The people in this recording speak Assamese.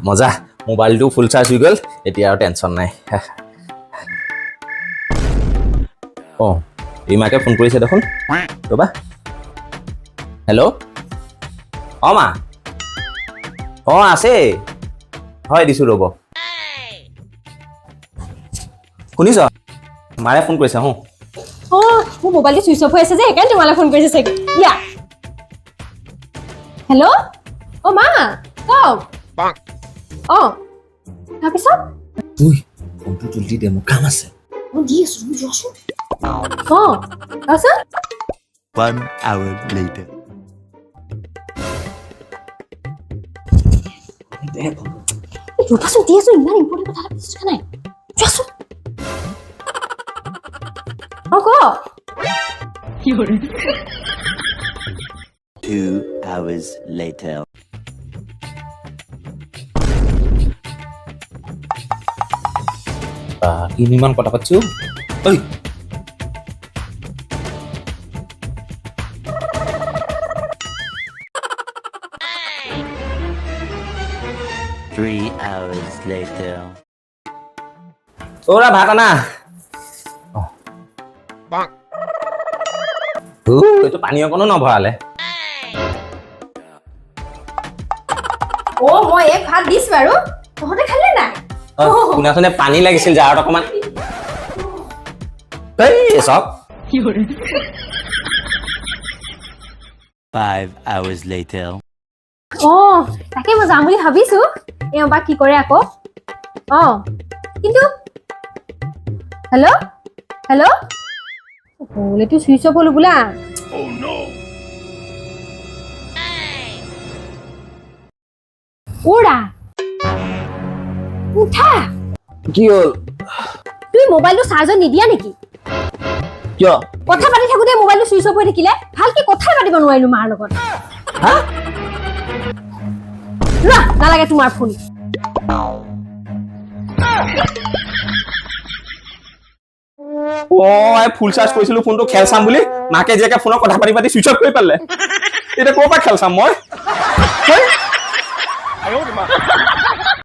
মজা মোবাইলটো ফুল চাৰ্জ হৈ গ'ল এতিয়া আৰু টেনশ্যন নাই ৰীমাকে ফোন কৰিছে দেখোন ৰ'বা হেল্ল' মা আছে হয় দিছোঁ ৰ'ব শুনিছ মাৰে ফোন কৰিছে মোৰ মোবাইলটো চুইচ অফ হৈ আছে যে সেইকাৰণে তোমালৈ ফোন কৰিছে চাগে দিয়া হেল্ল' মা কওক তাৰপিছত তুই ফোনটো জলদি দে মোৰ কাম আছে দি আছো তুমি যোৱাচোন তাৰপিছত 1 hour later. ৰ'বাচোন দি আছো ইমান ইম্পৰ্টেণ্ট কথা এটা পাতিছো নাই যোৱাচোন ক 2 hours later. ইমান কথা পাতিছো ঐ 3 hours later. ওরা ভাত আনা এইটো পানী অকণো নভৰালে মই এক ভাত দিছো বাৰু তহঁতে খালি নাই শুনাচোন পানী লাগিছিল জাৰত অকণমান চব 5 hours later. তাকে মই যাম বুলি ভাবিছো এবা কি কৰে আকৌ কিন্তু হেল্ল' হেল্ল' বোলেটো চুইচ অফ হলো বোলা ওৰা উঠা কি হ'ল তুমি মোবাইলটো চাৰ্জত নিদিয়া নেকি কিয় কথা পাতি থাকোতে মোবাইলটো চুইচ অফ হৈ থাকিলে ভালকে কথাই পাতিব নোৱাৰিলো মাৰ লগত নালাগে তোমাৰ ফোন ফুল চাৰ্জ কৰিছিলো ফোনটো খেল চাম বুলি মাকে জীয়েকে ফোনত কথা পাতি পাতি চুইচ অফ কৰি পালে এতিয়া ক'ৰ পৰা খেল চাম মই